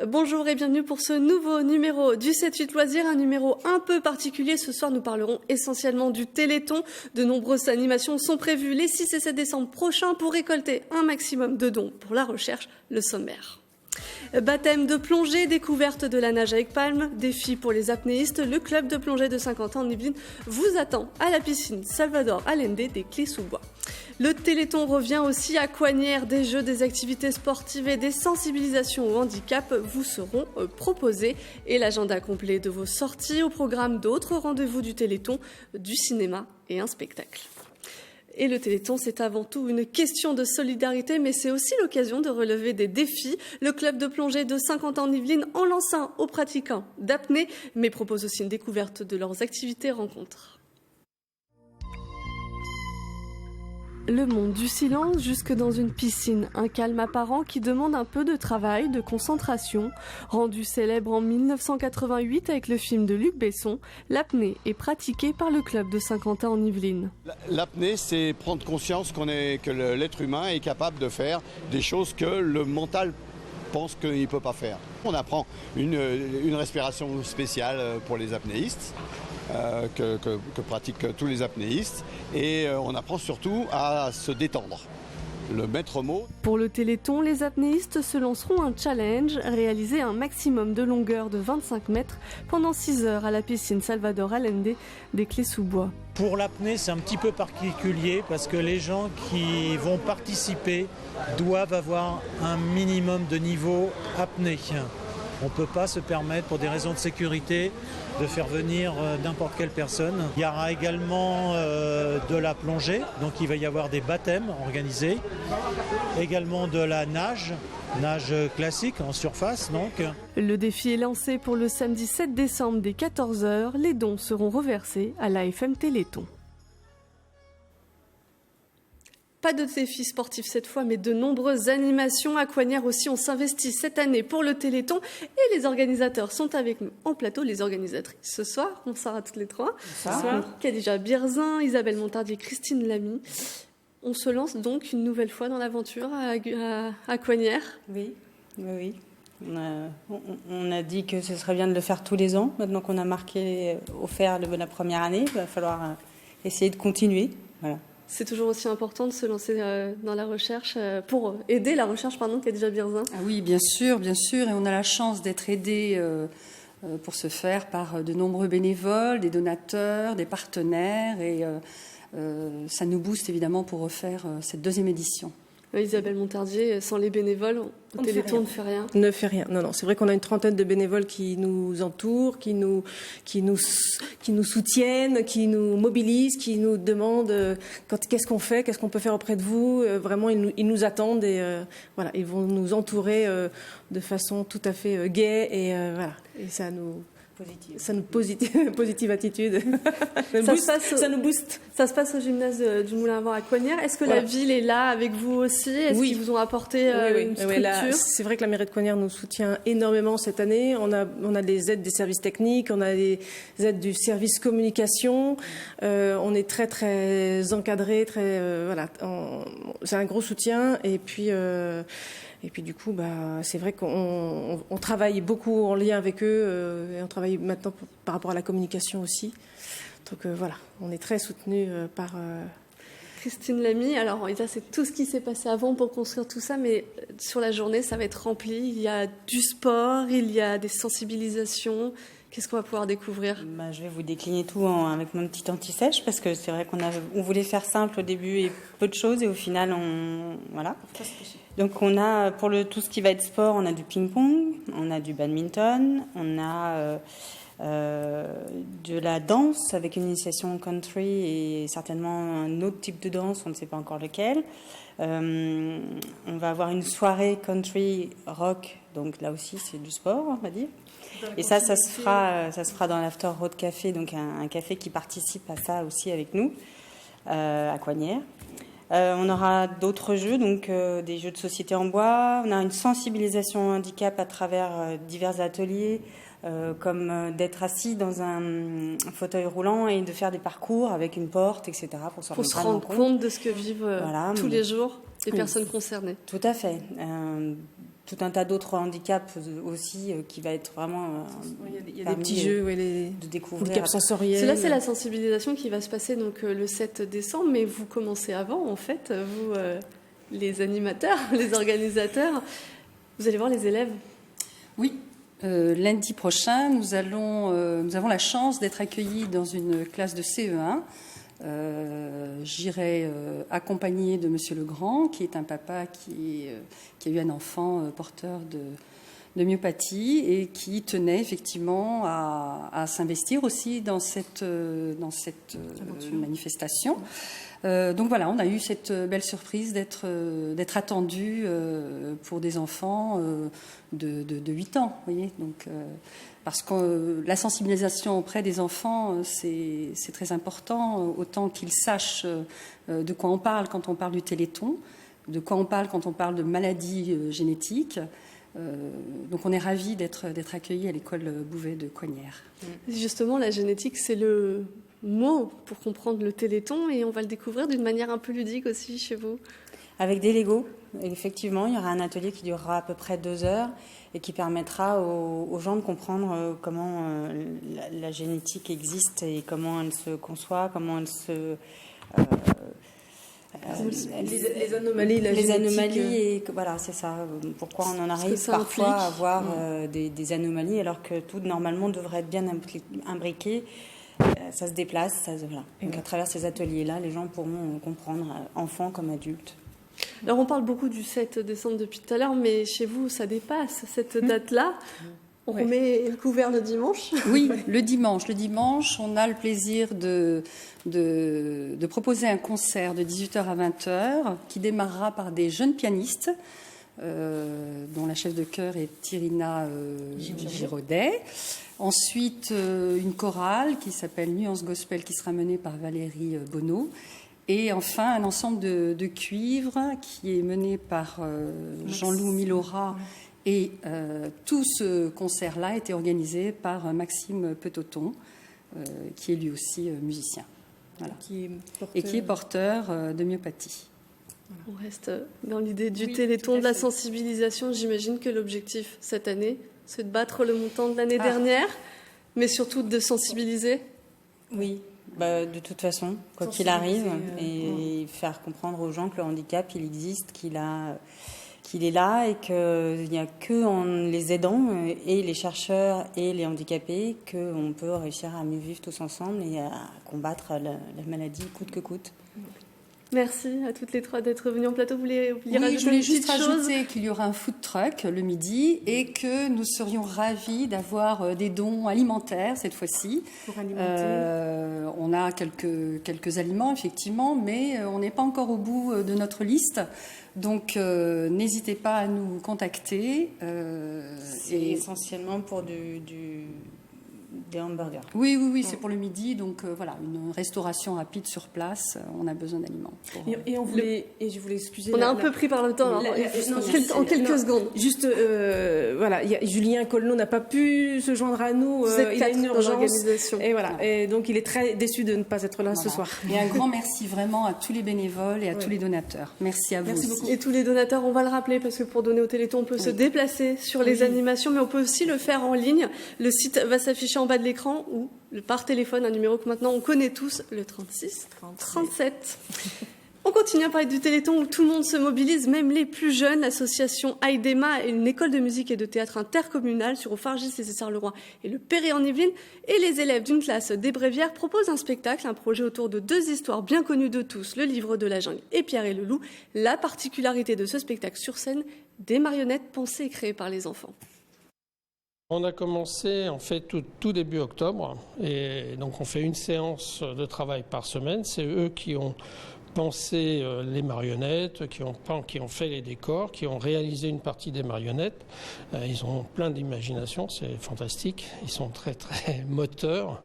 Bonjour et bienvenue pour ce nouveau numéro du 7-8 Loisirs, un numéro un peu particulier. Ce soir, nous parlerons essentiellement du Téléthon. De nombreuses animations sont prévues les 6 et 7 décembre prochains pour récolter un maximum de dons pour la recherche, le sommaire. Baptême de plongée, découverte de la nage avec palme, défi pour les apnéistes, le club de plongée de Saint-Quentin en Yvelines vous attend à la piscine Salvador Allende des Clés-sous-Bois. Le Téléthon revient aussi à Coignères, des jeux, des activités sportives et des sensibilisations au handicap vous seront proposés et l'agenda complet de vos sorties au programme d'autres rendez-vous du Téléthon, du cinéma et un spectacle. Et le Téléthon, c'est avant tout une question de solidarité, mais c'est aussi l'occasion de relever des défis. Le club de plongée de Saint-Quentin en Yvelines en lance un aux pratiquants d'apnée, mais propose aussi une découverte de leurs activités rencontres. Le monde du silence jusque dans une piscine, un calme apparent qui demande un peu de travail, de concentration. Rendu célèbre en 1988 avec le film de Luc Besson, l'apnée est pratiquée par le club de Saint-Quentin en Yvelines. L'apnée, c'est prendre conscience que l'être humain est capable de faire des choses que le mental pense qu'il ne peut pas faire. On apprend une respiration spéciale pour les apnéistes. Que pratiquent tous les apnéistes et on apprend surtout à se détendre. Le maître mot. Pour le Téléthon, les apnéistes se lanceront un challenge, réaliser un maximum de longueur de 25 mètres pendant 6 heures à la piscine Salvador Allende des Clés-sous-Bois. Pour l'apnée, c'est un petit peu particulier parce que les gens qui vont participer doivent avoir un minimum de niveau apnée. On ne peut pas se permettre, pour des raisons de sécurité, de faire venir n'importe quelle personne. Il y aura également de la plongée, donc il va y avoir des baptêmes organisés. Également de la nage classique en surface. Donc. Le défi est lancé pour le samedi 7 décembre dès 14h. Les dons seront reversés à l'AFM Téléthon. Pas de défi sportif cette fois, mais de nombreuses animations. À Coignères aussi, on s'investit cette année pour le Téléthon. Et les organisateurs sont avec nous en plateau, les organisatrices ce soir. Bonsoir à toutes les trois. Bonsoir. Khadija Birzin, Isabelle Montardier, Christine Lamy. On se lance donc une nouvelle fois dans l'aventure à Coignères. Oui. On a dit que ce serait bien de le faire tous les ans. Maintenant qu'on a offert la première année, il va falloir essayer de continuer. Voilà. C'est toujours aussi important de se lancer dans la recherche pour aider la recherche, Khadija Birzin. Ah oui, bien sûr, et on a la chance d'être aidé pour ce faire par de nombreux bénévoles, des donateurs, des partenaires, et ça nous booste évidemment pour refaire cette deuxième édition. Isabelle Montardier, sans les bénévoles, le Téléthon ne fait rien. Ne fait rien. Non. C'est vrai qu'on a une trentaine de bénévoles qui nous entourent, qui nous soutiennent, qui nous mobilisent, qui nous demandent qu'est-ce qu'on fait, qu'est-ce qu'on peut faire auprès de vous. Vraiment, ils nous attendent et voilà, ils vont nous entourer de façon tout à fait gaie et voilà. Et ça nous positive attitude. Ça nous booste. Ça se passe au gymnase du Moulin à Vent à Coignères. Est-ce que la ville est là avec vous aussi? Est-ce qu'ils vous ont apporté une structure? Là, c'est vrai que la mairie de Coignères nous soutient énormément cette année. On a des aides des services techniques, on a des aides du service communication. On est très très encadré, voilà. C'est un gros soutien et puis du coup, c'est vrai qu'on travaille beaucoup en lien avec eux et on travaille maintenant par rapport à la communication aussi. Donc voilà, on est très soutenus par... Christine Lamy, alors ça c'est tout ce qui s'est passé avant pour construire tout ça, mais sur la journée ça va être rempli. Il y a du sport, il y a des sensibilisations. Qu'est-ce qu'on va pouvoir découvrir? Je vais vous décliner tout avec mon petit anti-sèche parce que c'est vrai qu'on voulait faire simple au début et peu de choses et au final voilà. Donc on a pour tout ce qui va être sport, on a du ping-pong, on a du badminton, on a de la danse avec une initiation country et certainement un autre type de danse, on ne sait pas encore lequel. On va avoir une soirée country rock, donc là aussi c'est du sport, on va dire. Et ça se fera dans l'After Road Café, donc un café qui participe à ça aussi avec nous, à Coignères. On aura d'autres jeux, donc des jeux de société en bois. On a une sensibilisation au handicap à travers divers ateliers, comme d'être assis dans un fauteuil roulant et de faire des parcours avec une porte, etc. pour se rendre compte de ce que vivent tous les jours les personnes concernées. Tout à fait. tout un tas d'autres handicaps aussi qui va être vraiment il y a des petits jeux de découvrir. Handicaps sensoriels. Là, c'est la sensibilisation qui va se passer donc le 7 décembre, mais vous commencez avant, en fait, vous, les animateurs, les organisateurs, vous allez voir les élèves. Oui, lundi prochain, nous avons la chance d'être accueillis dans une classe de CE1. J'irai accompagnée de Monsieur Legrand, qui est un papa qui a eu un enfant porteur de myopathie et qui tenait effectivement à s'investir aussi dans cette manifestation. Donc voilà, on a eu cette belle surprise d'être attendu pour des enfants de 8 ans, vous voyez. Donc, parce que la sensibilisation auprès des enfants, c'est très important, autant qu'ils sachent de quoi on parle quand on parle du Téléthon, de quoi on parle quand on parle de maladies génétiques. Donc on est ravis d'être accueillis à l'école Bouvet de Coignières. Justement, la génétique, c'est le mot pour comprendre le Téléthon, et on va le découvrir d'une manière un peu ludique aussi chez vous. Avec des Legos, effectivement, il y aura un atelier qui durera à peu près 2 heures et qui permettra aux gens de comprendre comment la génétique existe et comment elle se conçoit, comment elle se... les anomalies, les anomalies, et voilà, c'est ça. Pourquoi on en arrive parfois à avoir des anomalies alors que tout normalement devrait être bien imbriqué. Ça se déplace, voilà. Donc à travers ces ateliers-là, les gens pourront comprendre, enfants comme adultes. Alors on parle beaucoup du 7 décembre depuis tout à l'heure, mais chez vous, ça dépasse cette date-là. On remet le couvert le dimanche. Oui, le dimanche. Le dimanche, on a le plaisir de proposer un concert de 18h à 20h qui démarrera par des jeunes pianistes dont la chef de chœur est Irina Giraudet. Ensuite, une chorale qui s'appelle Nuance Gospel qui sera menée par Valérie Bonneau. Et enfin, un ensemble de cuivres qui est mené par Jean-Loup Milora. Et tout ce concert-là a été organisé par Maxime Petoton, qui est lui aussi musicien. Voilà. Et qui est porteur de myopathie. On reste dans l'idée du Téléthon, de la sensibilisation. J'imagine que l'objectif cette année, c'est de battre le montant de l'année dernière, mais surtout de sensibiliser. Oui. De toute façon, quoi qu'il arrive, et faire comprendre aux gens que le handicap, il existe, qu'il est là, et qu'il n'y a que en les aidant, et les chercheurs et les handicapés, qu'on peut réussir à mieux vivre tous ensemble et à combattre la maladie coûte que coûte. Merci à toutes les trois d'être venues en plateau. Vous voulez rajouter je voulais juste rajouter rajouter qu'il y aura un food truck le midi et que nous serions ravis d'avoir des dons alimentaires cette fois-ci. Pour alimenter. On a quelques aliments, effectivement, mais on n'est pas encore au bout de notre liste. Donc, n'hésitez pas à nous contacter. C'est essentiellement pour des hamburgers. Oui, c'est pour le midi. Donc, voilà, une restauration rapide sur place. On a besoin d'aliments. Et je voulais excuser. On a un peu pris par le temps, en quelques secondes. Juste, voilà, Julien Collenot n'a pas pu se joindre à nous. Il a une urgence. Et voilà. Et donc, il est très déçu de ne pas être là ce soir. Et un grand merci vraiment à tous les bénévoles et à tous les donateurs. Merci à vous aussi. Beaucoup. Et tous les donateurs, on va le rappeler, parce que pour donner au Téléthon, on peut se déplacer sur les animations, mais on peut aussi le faire en ligne. Le site va s'afficher en bas de l'écran ou par téléphone, un numéro que maintenant on connaît tous, le 36 37. On continue à parler du Téléthon où tout le monde se mobilise, même les plus jeunes. L'association Aidema, une école de musique et de théâtre intercommunale sur Aufargis, les Essarts-le-Roi et le Perret en Yvelines, et les élèves d'une classe des Brévières proposent un spectacle, un projet autour de 2 histoires bien connues de tous, le livre de la jungle et Pierre et le loup. La particularité de ce spectacle sur scène, des marionnettes pensées et créées par les enfants. On a commencé en fait tout début octobre et donc on fait une séance de travail par semaine. C'est eux qui ont pensé les marionnettes, qui ont fait les décors, qui ont réalisé une partie des marionnettes. Ils ont plein d'imagination, c'est fantastique. Ils sont très très moteurs.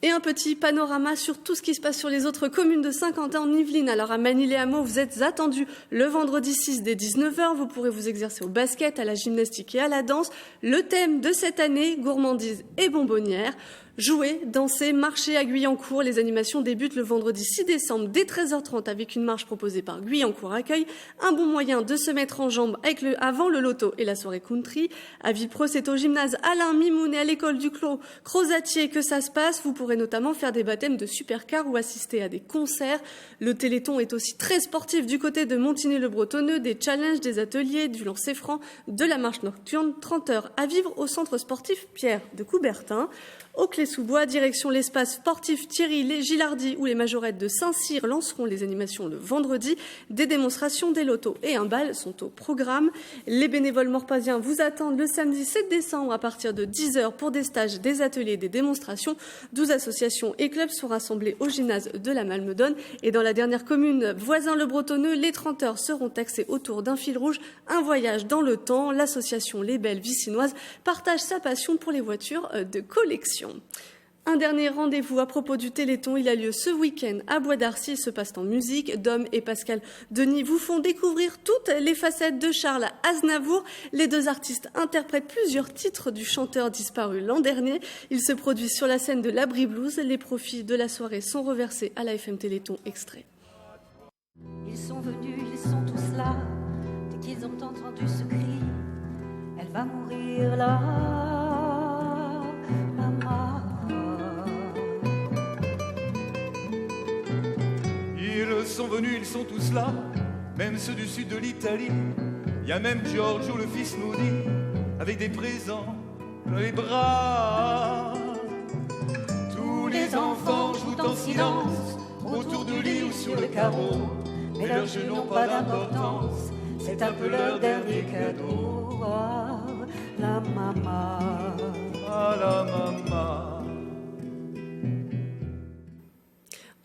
Et un petit panorama sur tout ce qui se passe sur les autres communes de Saint-Quentin-en-Yvelines. Alors à Magny-les-Hameaux, vous êtes attendus le vendredi 6 dès 19h. Vous pourrez vous exercer au basket, à la gymnastique et à la danse. Le thème de cette année, gourmandise et bonbonnière. Jouer, danser, marcher à Guyancourt. Les animations débutent le vendredi 6 décembre dès 13h30 avec une marche proposée par Guyancourt Accueil. Un bon moyen de se mettre en jambes avant le loto et la soirée country. À Villepreux, c'est au gymnase Alain Mimoun et à l'école du Clos Crozatier que ça se passe. Vous pourrez notamment faire des baptêmes de supercars ou assister à des concerts. Le Téléthon est aussi très sportif du côté de Montigny-le-Bretonneux, des challenges, des ateliers, du lancer franc, de la marche nocturne, 30 heures à vivre au centre sportif Pierre de Coubertin. Au Clé-sous-Bois, direction l'espace sportif Thierry Gilardi où les majorettes de Saint-Cyr lanceront les animations le vendredi. Des démonstrations, des lotos et un bal sont au programme. Les bénévoles morpasiens vous attendent le samedi 7 décembre à partir de 10h pour des stages, des ateliers, des démonstrations. 12 associations et clubs sont rassemblés au gymnase de la Malmedonne. Et dans la dernière commune, Voisin-le-Bretonneux, les 30 heures seront axées autour d'un fil rouge, un voyage dans le temps. L'association Les Belles Vicinoises partage sa passion pour les voitures de collection. Un dernier rendez-vous à propos du Téléthon, il a lieu ce week-end à Bois d'Arcy, il se passe en musique. Dom et Pascal Denis vous font découvrir toutes les facettes de Charles Aznavour. Les deux artistes interprètent plusieurs titres du chanteur disparu l'an dernier. Ils se produisent sur la scène de l'Abri Blues. Les profits de la soirée sont reversés à la FM Téléthon extrait. Ils sont venus, ils sont tous là. Dès qu'ils ont entendu ce cri, elle va mourir là. Ils sont venus, ils sont tous là, même ceux du sud de l'Italie. Il y a même Giorgio, le fils maudit, avec des présents dans les bras. Tous les enfants jouent en silence, autour du lit ou sur le carreau. Mais leurs jeux n'ont pas d'importance, c'est un peu leur dernier cadeau. Ah, la maman, ah la maman.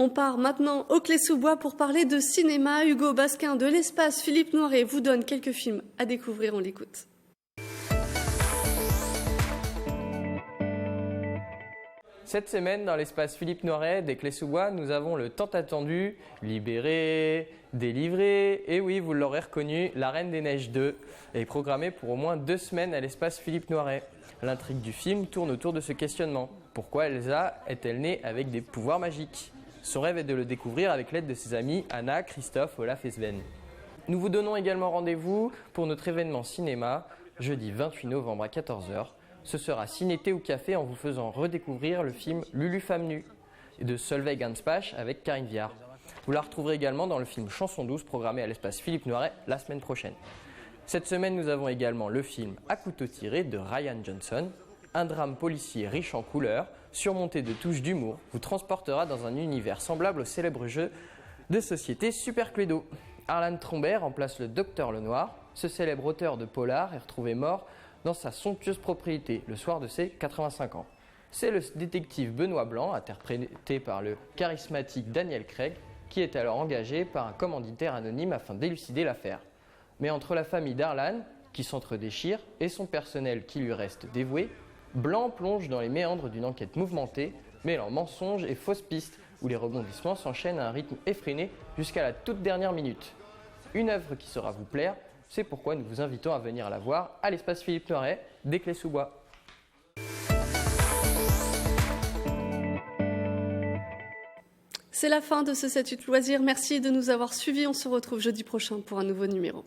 On part maintenant au Clé-sous-Bois pour parler de cinéma. Hugo Basquin de l'Espace Philippe Noiret vous donne quelques films à découvrir, on l'écoute. Cette semaine, dans l'espace Philippe Noiret des Clés-sous-Bois, nous avons le tant attendu Libéré, Délivré, et oui, vous l'aurez reconnu, La Reine des Neiges 2 est programmée pour au moins 2 semaines à l'espace Philippe Noiret. L'intrigue du film tourne autour de ce questionnement. Pourquoi Elsa est-elle née avec des pouvoirs magiques ? Son rêve est de le découvrir avec l'aide de ses amis Anna, Christophe, Olaf et Sven. Nous vous donnons également rendez-vous pour notre événement cinéma, jeudi 28 novembre à 14h. Ce sera ciné-thé ou café en vous faisant redécouvrir le film Lulu Femme Nue de Solveig Ganspache avec Karine Viard. Vous la retrouverez également dans le film Chanson douce programmé à l'espace Philippe Noiret la semaine prochaine. Cette semaine, nous avons également le film À couteau tiré de Ryan Johnson. Un drame policier riche en couleurs, surmonté de touches d'humour, vous transportera dans un univers semblable au célèbre jeu de société Super Cluedo. Harlan Trombert remplace le Docteur Lenoir. Ce célèbre auteur de polar est retrouvé mort dans sa somptueuse propriété le soir de ses 85 ans. C'est le détective Benoît Blanc, interprété par le charismatique Daniel Craig, qui est alors engagé par un commanditaire anonyme afin d'élucider l'affaire. Mais entre la famille d'Harlan, qui s'entre-déchire, et son personnel qui lui reste dévoué, Blanc plonge dans les méandres d'une enquête mouvementée, mêlant mensonges et fausses pistes, où les rebondissements s'enchaînent à un rythme effréné jusqu'à la toute dernière minute. Une œuvre qui saura vous plaire, c'est pourquoi nous vous invitons à venir la voir à l'espace Philippe Noiret des Clés-sous-Bois. C'est la fin de ce 7-8 loisirs. Merci de nous avoir suivis. On se retrouve jeudi prochain pour un nouveau numéro.